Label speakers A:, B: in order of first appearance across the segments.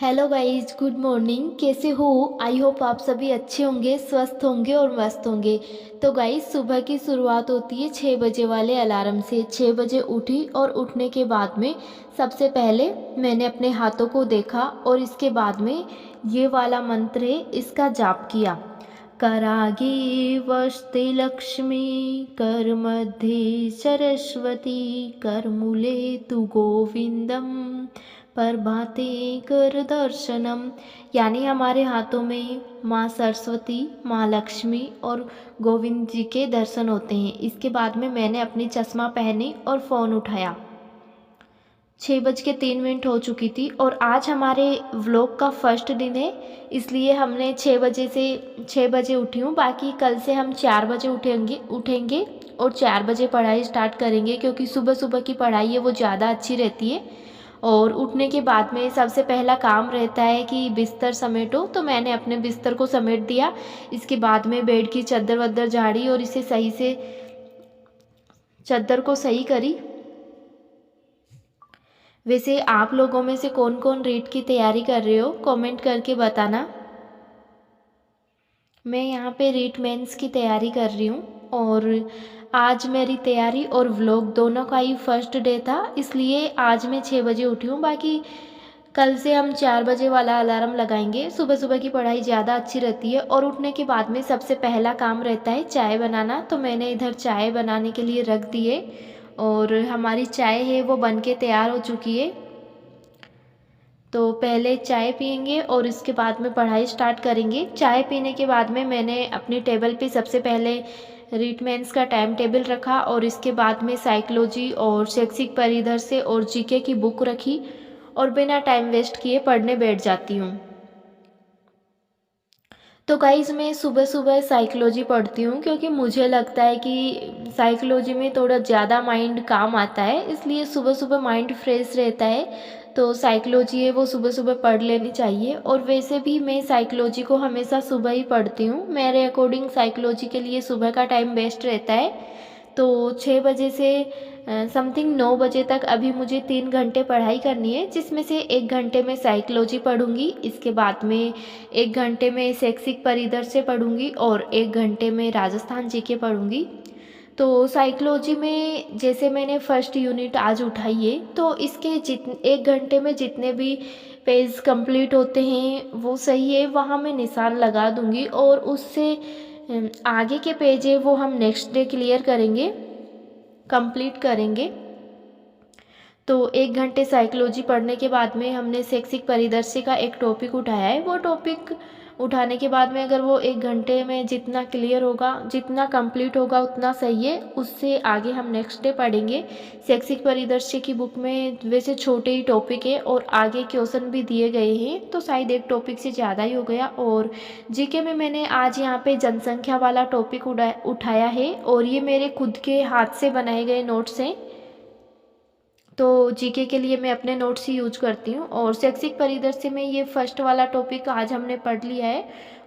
A: Hello guys, good morning. कैसे हो? I hope आप सभी अच्छे होंगे, स्वस्थ होंगे और मस्त होंगे। तो गाइस, सुबह की शुरुआत होती है 6 बजे वाले अलार्म से। 6 बजे उठी और उठने के बाद में सबसे पहले मैंने अपने हाथों को देखा और इसके बाद में ये वाला मंत्र है, इसका जाप किया। करागे वस्ते लक्ष्मी, कर मध्ये सरस्वती, कर मूले तु गोविंदम, प्रभाते कर दर्शनम। यानी हमारे हाथों में माँ सरस्वती, माँ लक्ष्मी और गोविंद जी के दर्शन होते हैं। इसके बाद में मैंने अपनी चश्मा पहनी और फ़ोन उठाया। 6:03 हो चुकी थी और आज हमारे व्लॉग का फर्स्ट दिन है, इसलिए हमने 6 बजे उठी हूँ। बाकी कल से हम 4 बजे उठेंगे और 4 बजे पढ़ाई स्टार्ट करेंगे, क्योंकि सुबह सुबह की पढ़ाई है वो ज़्यादा अच्छी रहती है। और उठने के बाद में सबसे पहला काम रहता है कि बिस्तर समेटो, तो मैंने अपने बिस्तर को समेट दिया। इसके बाद में बेड की चादर वद्दर झाड़ी और इसे सही से चादर को सही करी। वैसे आप लोगों में से कौन कौन रीट की तैयारी कर रहे हो, कमेंट करके बताना। मैं यहाँ पे रीट मेंस की तैयारी कर रही हूँ और आज मेरी तैयारी और व्लॉग दोनों का ही फर्स्ट डे था, इसलिए आज मैं 6 बजे उठी हूँ। बाकी कल से हम 4 बजे वाला अलार्म लगाएंगे। सुबह सुबह की पढ़ाई ज़्यादा अच्छी रहती है और उठने के बाद में सबसे पहला काम रहता है चाय बनाना। तो मैंने इधर चाय बनाने के लिए रख दिए और हमारी चाय है वो बन के तैयार हो चुकी है। तो पहले चाय पियेंगे और इसके बाद में पढ़ाई स्टार्ट करेंगे। चाय पीने के बाद में मैंने अपनी टेबल पे सबसे पहले रीट मेंस का टाइम टेबल रखा और इसके बाद में साइकोलॉजी और शैक्षिक परिदर से और जीके की बुक रखी और बिना टाइम वेस्ट किए पढ़ने बैठ जाती हूँ। तो गाइज़, मैं सुबह सुबह साइकोलॉजी पढ़ती हूँ, क्योंकि मुझे लगता है कि साइकोलॉजी में थोड़ा ज़्यादा माइंड काम आता है, इसलिए सुबह सुबह माइंड फ्रेश रहता है। तो साइकोलॉजी है वो सुबह सुबह पढ़ लेनी चाहिए। और वैसे भी मैं साइकोलॉजी को हमेशा सुबह ही पढ़ती हूँ। मेरे अकॉर्डिंग साइकोलॉजी के लिए सुबह का टाइम बेस्ट रहता है। तो 6 बजे से समथिंग 9 बजे तक अभी मुझे 3 घंटे पढ़ाई करनी है, जिसमें से 1 घंटे में साइकोलॉजी पढ़ूंगी। इसके बाद में 1 घंटे में शैक्षिक परिदर से पढ़ूंगी और 1 घंटे में राजस्थान जीके पढ़ूंगी। तो साइकोलॉजी में जैसे मैंने फर्स्ट यूनिट आज उठाई है, तो इसके 1 घंटे में जितने भी पेज कंप्लीट होते हैं वो सही है, वहाँ मैं निशान लगा दूंगी और उससे आगे के पेज है वो हम नेक्स्ट डे क्लियर करेंगे, कंप्लीट करेंगे। तो 1 घंटे साइकोलॉजी पढ़ने के बाद में हमने शैक्षिक परिदृश्य का एक टॉपिक उठाया है। वो टॉपिक उठाने के बाद में अगर वो 1 घंटे में जितना क्लियर होगा, जितना कंप्लीट होगा उतना सही है। उससे आगे हम नेक्स्ट डे पढ़ेंगे। शैक्षिक परिदृश्य की बुक में वैसे छोटे ही टॉपिक है और आगे क्वेश्चन भी दिए गए हैं, तो शायद एक टॉपिक से ज़्यादा ही हो गया। और जीके में मैंने आज यहाँ पे जनसंख्या वाला टॉपिक उठाया है और ये मेरे खुद के हाथ से बनाए गए नोट्स हैं। तो जीके के लिए मैं अपने नोट्स ही यूज करती हूँ। और शैक्षिक परिदृश्य में ये फर्स्ट वाला टॉपिक आज हमने पढ़ लिया है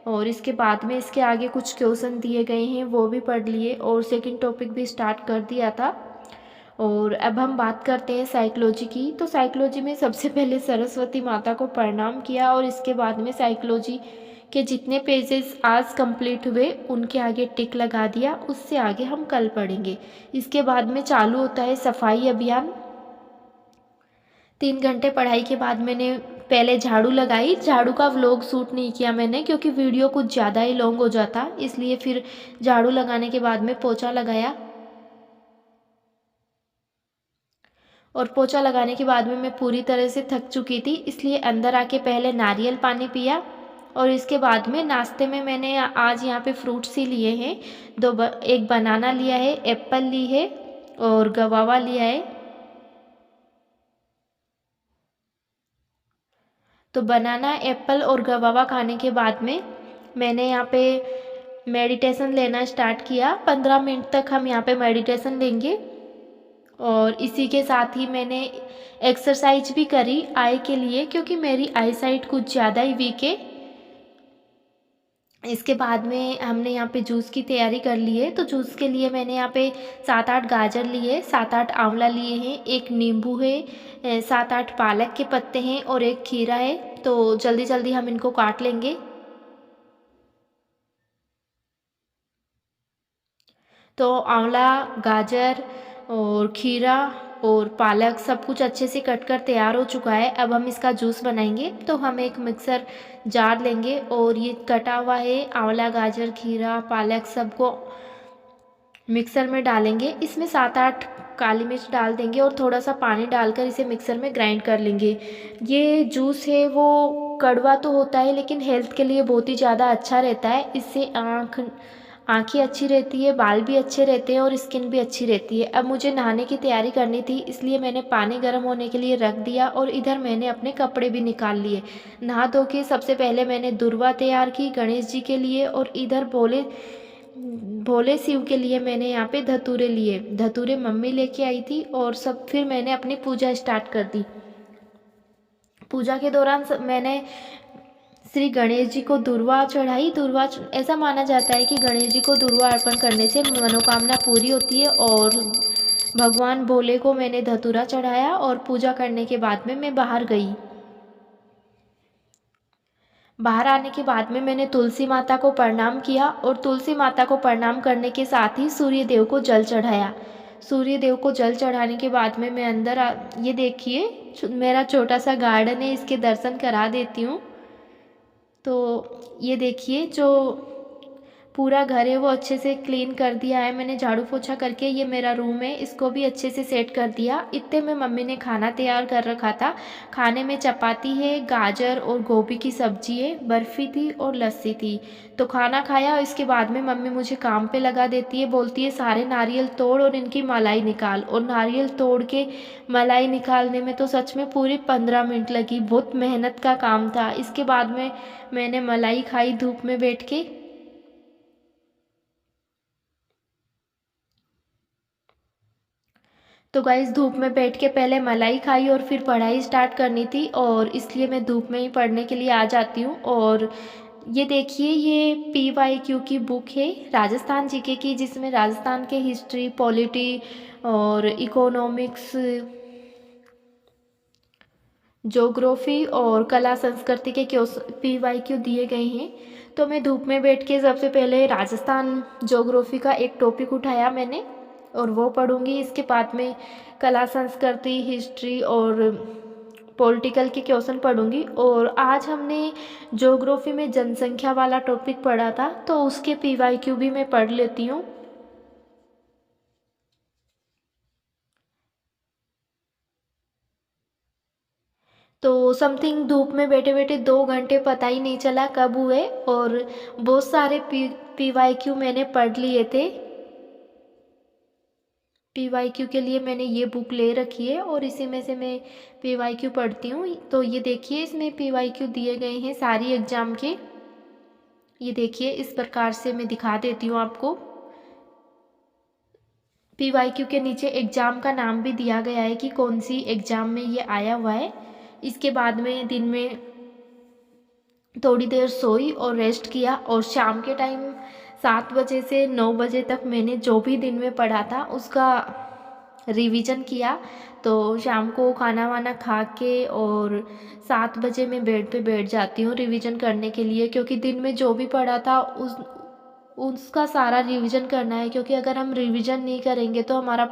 A: और इसके बाद में इसके आगे कुछ क्वेश्चन दिए गए हैं वो भी पढ़ लिए और सेकंड टॉपिक भी स्टार्ट कर दिया था। और अब हम बात करते हैं साइकोलॉजी की। तो साइकोलॉजी में सबसे पहले सरस्वती माता को प्रणाम किया और इसके बाद में साइकोलॉजी के जितने पेजेस आज कंप्लीट हुए उनके आगे टिक लगा दिया। उससे आगे हम कल पढ़ेंगे। इसके बाद में चालू होता है सफाई अभियान। 3 घंटे पढ़ाई के बाद मैंने पहले झाड़ू लगाई। झाड़ू का व्लॉग शूट नहीं किया मैंने, क्योंकि वीडियो कुछ ज़्यादा ही लॉन्ग हो जाता, इसलिए फिर झाड़ू लगाने के बाद में पोछा लगाया। और पोछा लगाने के बाद में मैं पूरी तरह से थक चुकी थी, इसलिए अंदर आके पहले नारियल पानी पिया। और इसके बाद में नाश्ते में मैंने आज यहाँ पे फ्रूट्स ही लिए हैं। एक बनाना लिया है, एप्पल ली है और गवावा लिया है। तो बनाना, एप्पल और गवावा खाने के बाद में मैंने यहाँ पे मेडिटेशन लेना स्टार्ट किया। 15 मिनट तक हम यहाँ पे मेडिटेशन लेंगे और इसी के साथ ही मैंने एक्सरसाइज भी करी आई के लिए, क्योंकि मेरी आई साइट कुछ ज़्यादा ही वीक है। इसके बाद में हमने यहाँ पे जूस की तैयारी कर ली है। तो जूस के लिए मैंने यहाँ पे 7-8 गाजर लिए, 7-8 आंवला लिए हैं, एक नींबू है, 7-8 पालक के पत्ते हैं और एक खीरा है। तो जल्दी जल्दी हम इनको काट लेंगे। तो आंवला, गाजर और खीरा और पालक सब कुछ अच्छे से कट कर तैयार हो चुका है। अब हम इसका जूस बनाएंगे। तो हम एक मिक्सर जार लेंगे और ये कटा हुआ है आंवला, गाजर, खीरा, पालक सबको मिक्सर में डालेंगे। इसमें 7-8 काली मिर्च डाल देंगे और थोड़ा सा पानी डालकर इसे मिक्सर में ग्राइंड कर लेंगे। ये जूस है वो कड़वा तो होता है लेकिन हेल्थ के लिए बहुत ही ज़्यादा अच्छा रहता है। इससे आँखें अच्छी रहती है, बाल भी अच्छे रहते हैं और स्किन भी अच्छी रहती है। अब मुझे नहाने की तैयारी करनी थी, इसलिए मैंने पानी गर्म होने के लिए रख दिया और इधर मैंने अपने कपड़े भी निकाल लिए। नहा धो के सबसे पहले मैंने दुर्वा तैयार की गणेश जी के लिए और इधर भोले भोले शिव के लिए मैंने यहाँ पे धतूरे लिए। धतूरे मम्मी लेके आई थी और सब फिर मैंने अपनी पूजा स्टार्ट कर दी। पूजा के दौरान मैंने श्री गणेश जी को दुर्वा चढ़ाई। दुर्वा ऐसा माना जाता है कि गणेश जी को दुर्वा अर्पण करने से मनोकामना पूरी होती है और भगवान भोले को मैंने धतूरा चढ़ाया और पूजा करने के बाद में मैं बाहर गई। बाहर आने के बाद में मैंने तुलसी माता को प्रणाम किया और तुलसी माता को प्रणाम करने के साथ ही सूर्य देव को जल चढ़ाया। सूर्य देव को जल चढ़ाने के बाद में मैं ये देखिए मेरा छोटा सा गार्डन है, इसके दर्शन करा देती हूँ। तो ये देखिए जो पूरा घर है वो अच्छे से क्लीन कर दिया है मैंने झाड़ू पोछा करके। ये मेरा रूम है, इसको भी अच्छे से सेट कर दिया। इतने में मम्मी ने खाना तैयार कर रखा था। खाने में चपाती है, गाजर और गोभी की सब्जी है, बर्फ़ी थी और लस्सी थी। तो खाना खाया और इसके बाद में मम्मी मुझे काम पे लगा देती है, बोलती है सारे नारियल तोड़ और इनकी मलाई निकाल। और नारियल तोड़ के मलाई निकालने में तो सच में पूरी 15 मिनट लगी, बहुत मेहनत का काम था। इसके बाद में मैंने मलाई खाई धूप में बैठ के। तो गाइस धूप में बैठ के पहले मलाई खाई और फिर पढ़ाई स्टार्ट करनी थी और इसलिए मैं धूप में ही पढ़ने के लिए आ जाती हूँ। और ये देखिए ये PYQ की बुक है राजस्थान जीके की, जिसमें राजस्थान के हिस्ट्री, पॉलिटी और इकोनॉमिक्स, ज्योग्राफी और कला संस्कृति के PYQ दिए गए हैं। तो मैं धूप में बैठ के सबसे पहले राजस्थान ज्योग्राफी का एक टॉपिक उठाया मैंने और वो पढ़ूंगी। इसके बाद में कला संस्कृति, हिस्ट्री और पॉलिटिकल के क्वेश्चन पढ़ूंगी। और आज हमने ज्योग्राफी में जनसंख्या वाला टॉपिक पढ़ा था तो उसके PYQ भी मैं पढ़ लेती हूँ। तो समथिंग धूप में बैठे बैठे 2 घंटे पता ही नहीं चला कब हुए और बहुत सारे PYQ मैंने पढ़ लिए थे। PYQ के लिए मैंने ये बुक ले रखी है और इसी में से मैं PYQ पढ़ती हूँ। तो ये देखिए इसमें PYQ दिए गए हैं सारी एग्ज़ाम के। ये देखिए इस प्रकार से मैं दिखा देती हूँ आपको। PYQ के नीचे एग्ज़ाम का नाम भी दिया गया है कि कौन सी एग्ज़ाम में ये आया हुआ है। इसके बाद में दिन में थोड़ी देर सोई और रेस्ट किया और शाम के टाइम 7 बजे से 9 बजे तक मैंने जो भी दिन में पढ़ा था उसका रिवीजन किया। तो शाम को खाना वाना खा के और 7 बजे मैं बेड पे बैठ जाती हूँ रिवीजन करने के लिए, क्योंकि दिन में जो भी पढ़ा था उसका सारा रिवीजन करना है। क्योंकि अगर हम रिवीजन नहीं करेंगे तो हमारा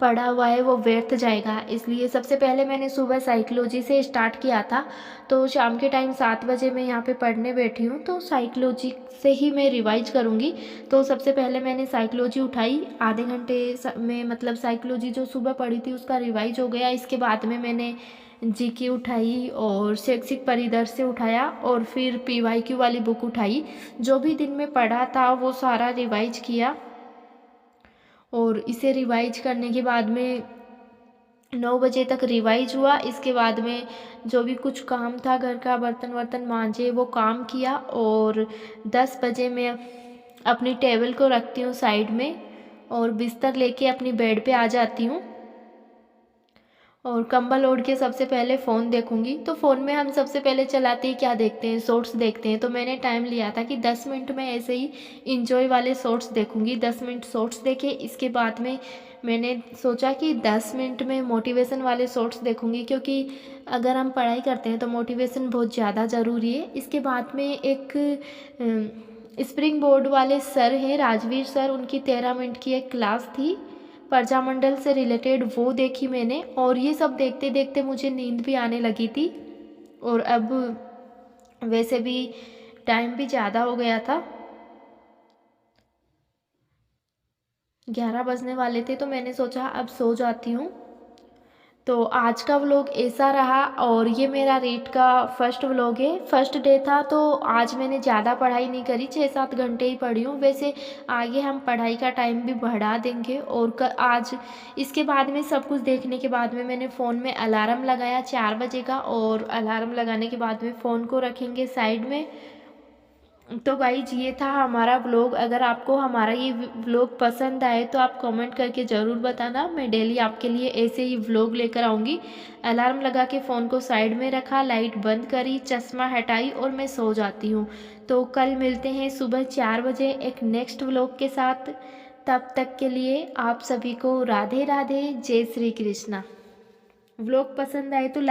A: पढ़ा हुआ है वो व्यर्थ जाएगा। इसलिए सबसे पहले मैंने सुबह साइकोलॉजी से स्टार्ट किया था। तो शाम के टाइम 7 बजे मैं यहाँ पे पढ़ने बैठी हूँ तो साइकोलॉजी से ही मैं रिवाइज करूँगी। तो सबसे पहले मैंने साइकोलॉजी उठाई, आधे घंटे में मतलब साइकोलॉजी जो सुबह पढ़ी थी उसका रिवाइज हो गया। इसके बाद में मैंने GK उठाई और शैक्षिक परिदृश्य उठाया और फिर PYQ वाली बुक उठाई। जो भी दिन में पढ़ा था वो सारा रिवाइज किया और इसे रिवाइज करने के बाद में 9 बजे तक रिवाइज हुआ। इसके बाद में जो भी कुछ काम था घर का, बर्तन वर्तन मांजे, वो काम किया और 10 बजे मैं अपनी टेबल को रखती हूँ साइड में और बिस्तर लेके अपनी बेड पे आ जाती हूँ। और कंबल ओढ़ के सबसे पहले फ़ोन देखूँगी। तो फ़ोन में हम सबसे पहले चलाते ही क्या देखते हैं, शॉर्ट्स देखते हैं। तो मैंने टाइम लिया था कि 10 मिनट में ऐसे ही इंजॉय वाले शॉर्ट्स देखूँगी। 10 मिनट शॉर्ट्स देखे, इसके बाद में मैंने सोचा कि 10 मिनट में मोटिवेशन वाले शॉर्ट्स देखूँगी, क्योंकि अगर हम पढ़ाई करते हैं तो मोटिवेशन बहुत ज़्यादा ज़रूरी है। इसके बाद में एक स्प्रिंग बोर्ड वाले सर हैं, राजवीर सर, उनकी 13 मिनट की एक क्लास थी प्रजामंडल से रिलेटेड, वो देखी मैंने। और ये सब देखते देखते मुझे नींद भी आने लगी थी। और अब वैसे भी टाइम भी ज़्यादा हो गया था, 11 बजने वाले थे, तो मैंने सोचा अब सो जाती हूँ। तो आज का व्लॉग ऐसा रहा, और ये मेरा रीट का फर्स्ट व्लॉग है। फर्स्ट डे था, तो आज मैंने ज़्यादा पढ़ाई नहीं करी, 6-7 घंटे ही पढ़ी हूँ। वैसे आगे हम पढ़ाई का टाइम भी बढ़ा देंगे। और आज इसके बाद में सब कुछ देखने के बाद में मैंने फ़ोन में अलार्म लगाया 4 बजे का, और अलार्म लगाने के बाद में फ़ोन को रखेंगे साइड में। तो गाइज ये था हमारा व्लॉग। अगर आपको हमारा ये व्लॉग पसंद आए तो आप कमेंट करके ज़रूर बताना। मैं डेली आपके लिए ऐसे ही व्लॉग लेकर आऊँगी। अलार्म लगा के फ़ोन को साइड में रखा, लाइट बंद करी, चश्मा हटाई और मैं सो जाती हूँ। तो कल मिलते हैं सुबह 4 बजे एक नेक्स्ट व्लॉग के साथ। तब तक के लिए आप सभी को राधे राधे, जय श्री कृष्णा। व्लॉग पसंद आए तो